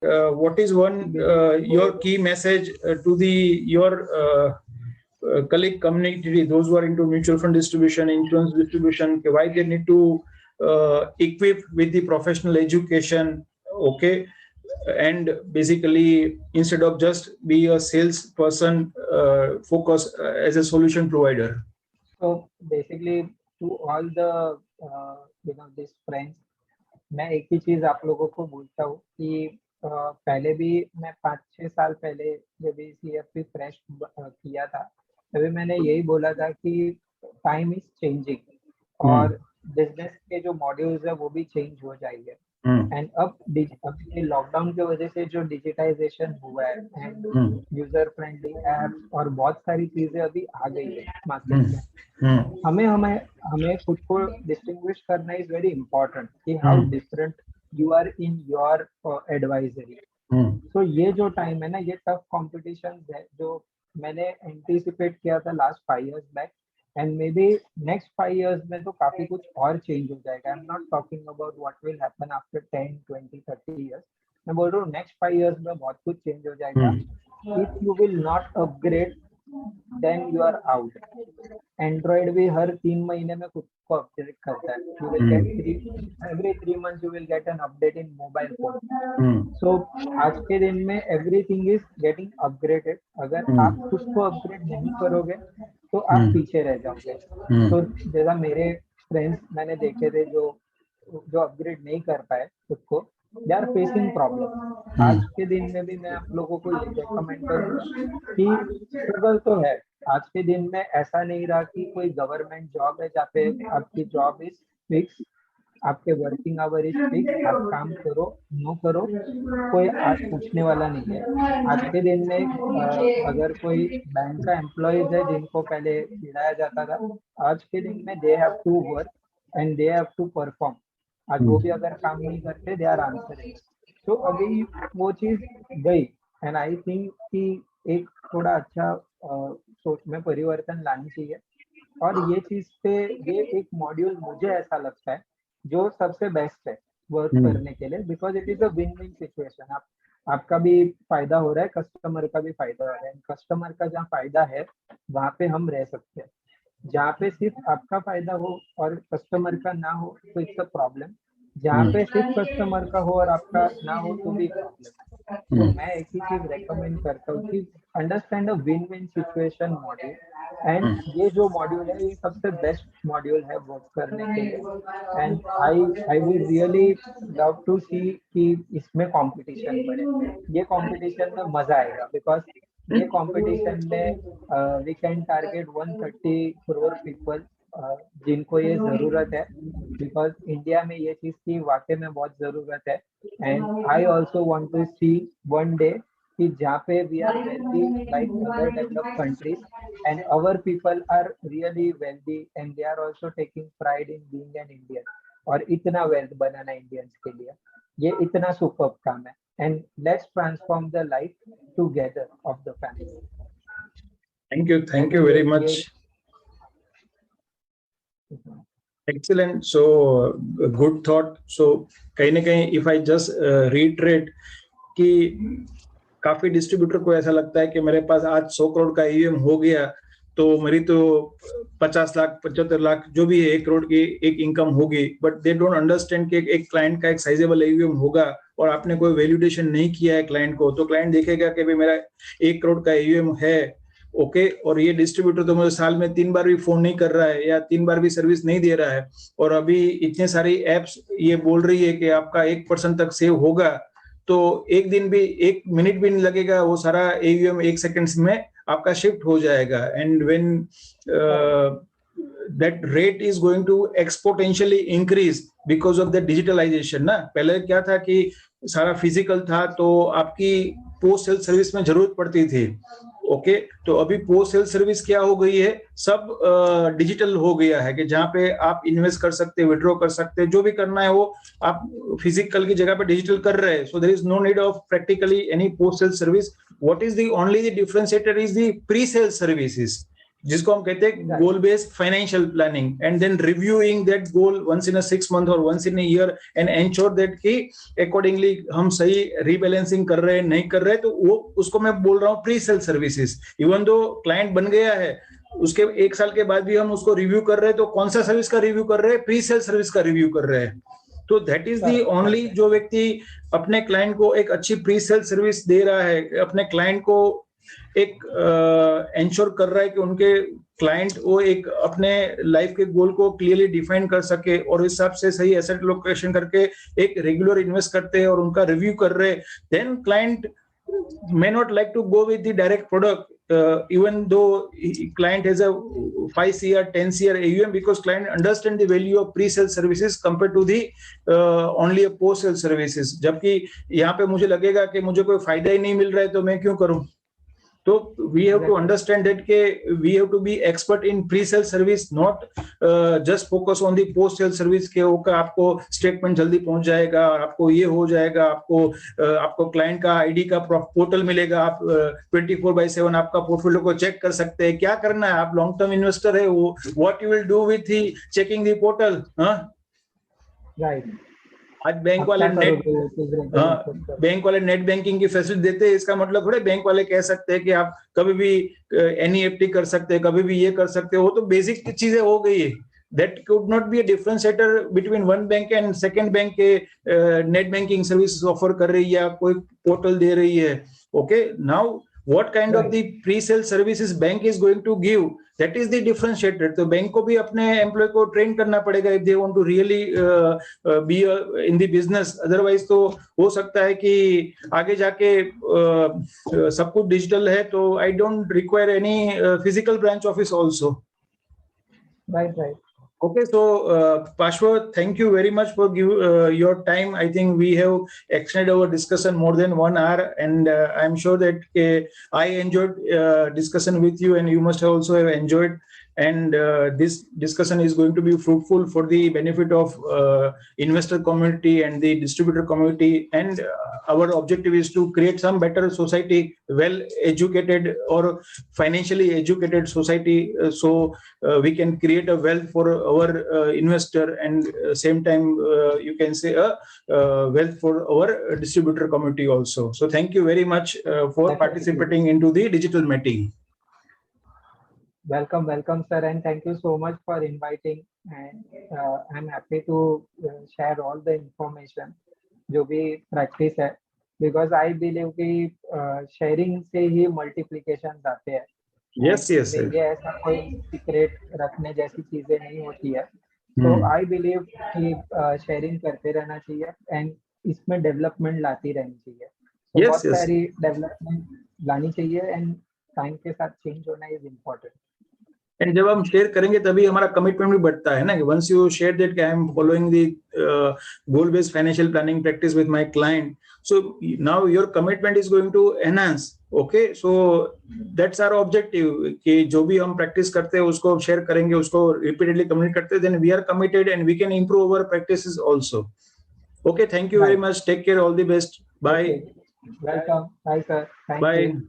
what is one your key message to your colleague community, those who are into mutual fund distribution, insurance distribution, why they need to equip with the professional education, okay, and basically instead of just be a salesperson, focus as a solution provider. So basically, to all the these friends, मैं एक ही चीज आप लोगों को बोलता हूँ कि पहले भी मैं 5-6 साल पहले जब भी CFP फ्रेश किया था, तभी मैंने यही बोला था कि टाइम इज चेंजिंग और बिजनेस के जो मॉड्यूल्स है वो भी चेंज हो जाएंगे। एंड अब लॉकडाउन की वजह से जो डिजिटाइजेशन हुआ है एंड यूजर फ्रेंडली एप्स और बहुत सारी चीजें अभी आ गई है मार्केट में, हमें खुद को डिस्टिंग्विश करना इज वेरी इंपॉर्टेंट कि how different you are in your advisory. तो ये जो टाइम है ना, ये टफ कॉम्पिटिशन है जो मैंने एंटिसिपेट किया था last 5 years back, and may be next 5 years में तो काफी कुछ और चेंज हो जाएगा। I am not talking about what will happen after 10, 20, 30 years, मैं बोल रहा हूँ नेक्स्ट 5 years में बहुत कुछ चेंज हो जाएगा। If you will not upgrade then you are out. Android भी हर 3 महीने में खुद को अपडेट करता है। You will get every 3 months you will get an update in mobile phone. So आज के दिन में everything is getting upgraded. अगर आप खुद को अपग्रेड नहीं करोगे तो आप पीछे रह जाओगे। तो जैसा मेरे फ्रेंड्स मैंने देखे थे जो अपग्रेड नहीं कर पाए खुद को, दे आर फेसिंग प्रॉब्लम। आज के दिन में भी मैं आप लोगों को ये रेकमेंड करूँगा कि स्ट्रगल तो है। आज के दिन में ऐसा नहीं रहा कि कोई गवर्नमेंट जॉब है जहाँ पे आपकी जॉब इज फिक्स, आपके वर्किंग आवर इज फिक्स, आप काम करो नो करो कोई आज पूछने वाला नहीं है। आज के दिन में अगर कोई बैंक का एम्प्लॉयज है जिनको पहले चिढ़ाया जाता था, आज के दिन में they have to work and they have to perform. आज वो भी अगर काम नहीं करते दे आर आंसरिंग। तो अभी वो चीज गई एंड आई थिंक कि एक थोड़ा अच्छा सोच में परिवर्तन लानी चाहिए। और ये चीज पे ये एक मॉड्यूल मुझे ऐसा लगता है जो सबसे बेस्ट है वर्क करने के लिए, because it is a win win situation. आपका भी फायदा हो रहा है, कस्टमर का भी फायदा हो रहा है। कस्टमर का जहाँ फायदा है वहां पे हम रह सकते हैं, जहाँ पे सिर्फ आपका फायदा हो और कस्टमर का ना हो तो इट्स अ प्रॉब्लम। जहाँ पे सिर्फ कस्टमर का हो और आपका ना हो तो भी प्रॉब्लम। तो मैं एक ही चीज रेकमेंड करता हूँ कि understand a win win situation module, and ये जो मॉड्यूल है ये सबसे बेस्ट मॉड्यूल है वर्क करने के लिए। And I will really love to see कि इसमें कंपटीशन बढ़े। ये कंपटीशन में मजा आएगा बिकॉज ये कंपटीशन में we can target 130 crore people जिनको ये जरूरत है, बिकॉज इंडिया में ये चीज की वाकई में बहुत जरूरत है। And I also want to see one day कि जहाँ पे we are wealthy like other developed countries and our people are really wealthy and they are also taking pride in being an Indian. और इतना wealth बनाना Indians के लिए ये इतना super काम है। And let's transform the life together of the family. Thank you very much. Excellent. So good thought. So कहीं ना कहीं if I just reiterate कि काफी डिस्ट्रीब्यूटर को ऐसा लगता है कि मेरे पास आज 100 करोड़ का ईवीएम हो गया तो मेरी तो 50 लाख 75 लाख जो भी है 1 करोड़ की एक इनकम होगी, बट दे डोंट अंडरस्टैंड कि एक क्लाइंट का एक साइजेबल ईवीएम होगा और आपने कोई वैल्यूडेशन नहीं किया है क्लाइंट को, तो क्लाइंट देखेगा कि भाई मेरा 1 करोड़ का ईवीएम है, ओके, और ये डिस्ट्रीब्यूटर तो मुझे साल में 3 बार भी फोन नहीं कर रहा है या 3 बार भी सर्विस नहीं दे रहा है, और अभी इतने सारी एप्स ये बोल रही है कि आपका 1% तक सेव होगा, तो एक दिन भी 1 मिनट भी नहीं लगेगा, वो सारा एवीएम 1 सेकंड्स में आपका शिफ्ट हो जाएगा। And when that rate is going to exponentially increase because of the digitalization ना। पहले क्या था कि सारा फिजिकल था तो आपकी पोस्ट सेल सर्विस में जरूरत पड़ती थी, ओके, तो अभी पोस्ट सेल सर्विस क्या हो गई है, सब डिजिटल हो गया है कि जहाँ पे आप इन्वेस्ट कर सकते हैं, विड्रॉ कर सकते हैं, जो भी करना है वो आप फिजिकल की जगह पे डिजिटल कर रहे हैं। So there is no need of practically any post sale service. What is the only the differentiator is the pre sale services जिसको हम कहते हैं goal based financial planning, and then reviewing that goal once in a 6 month और once in a year and ensure that कि accordingly हम सही rebalancing कर रहे हैं नहीं कर रहे हैं। तो वो उसको मैं बोल रहा हूँ pre sale services. Even though client बन गया है, उसके 1 साल के बाद भी हम उसको रिव्यू कर रहे हैं, तो कौन सा सर्विस का रिव्यू कर रहे हैं? प्री सेल सर्विस का रिव्यू कर रहे हैं। तो दैट इज दी ओनली, जो व्यक्ति अपने क्लाइंट को एक अच्छी प्री सेल सर्विस दे रहा है, अपने क्लाइंट को एक एंश्योर कर रहा है कि उनके क्लाइंट वो एक अपने लाइफ के गोल को क्लियरली डिफाइन कर सके और इस हिसाब से सही एसेट लोकेशन करके एक रेगुलर इन्वेस्ट करते हैं और उनका रिव्यू कर रहे हैं, then client may not like to go with the direct product, even though client has a 5 CR 10 CR AUM, because client understand the value of pre-sale services compared to the only a post-sale services। जबकि यहाँ पे मुझे लगेगा कि मुझे कोई फायदा ही नहीं मिल रहा है तो मैं क्यों करूं? तो we have to understand that के we have to be expert in pre-sale service, not just focus on the post-sale service के ओका आपको स्टेटमेंट जल्दी पहुंच जाएगा, आपको ये हो जाएगा, आपको क्लाइंट का आईडी का पोर्टल मिलेगा, आप 24/7 आपका पोर्टफोलियो को चेक कर सकते हैं। क्या करना है? आप लॉन्ग टर्म इन्वेस्टर है, वो what you will do with he checking the portal? Right. आज बैंक वाले नेट बैंकिंग की फैसिलिटी देते हैं, इसका मतलब थोड़े बैंक वाले कह सकते हैं कि आप कभी भी एनईएफटी कर सकते हैं, कभी भी ये कर सकते हो। तो बेसिक चीजें हो गई है। That could not be a differentiator between one bank and second bank के नेट बैंकिंग सर्विस ऑफर कर रही है या कोई पोर्टल दे रही है। Okay, now what kind of the pre-sale services bank is going to give, that is the differentiator। तो bank को भी अपने एम्प्लॉय को ट्रेन करना पड़ेगा if they want to really be in the business। Otherwise तो हो सकता है कि आगे जाके सब कुछ डिजिटल है, तो I don't require any physical branch office also। Right। Okay, so Pashwa, thank you very much for your time. I think we have extended our discussion more than 1 hour, and I'm sure that I enjoyed discussion with you, and you must also have enjoyed. And this discussion is going to be fruitful for the benefit of investor community and the distributor community. And our objective is to create some better society, well-educated or financially educated society, so we can create a wealth for our investor, and same time you can say a wealth for our distributor community also. So thank you very much for participating into the digital meeting. Welcome sir, and thank you so much for inviting, and I'm happy to share all the information जो भी practice है, because I believe कि sharing से ही multiplication आते हैं। Yes। ये ऐसा कोई सीक्रेट रखने जैसी चीजें नहीं होती है। तो आई बिलीव कि शेयरिंग करते रहना चाहिए एंड इसमें डेवलपमेंट लाती रहनी चाहिए। तो बहुत सारी डेवलपमेंट लानी चाहिए एंड टाइम के साथ चेंज होना इज इम्पोर्टेंट। एंड जब हम शेयर करेंगे तभी हमारा कमिटमेंट भी बढ़ता है ना, कि once you share that I am following the goal based financial planning practice with my client, so now your commitment is going to enhance. Okay, so that's our objective कि जो भी हम प्रैक्टिस करते हैं उसको शेयर करेंगे, उसको repeatedly communicate करते हैं, then we are committed and we can improve our practices also. Okay, thank you very much, take care, all the best, bye. Welcome, bye sir, thank you.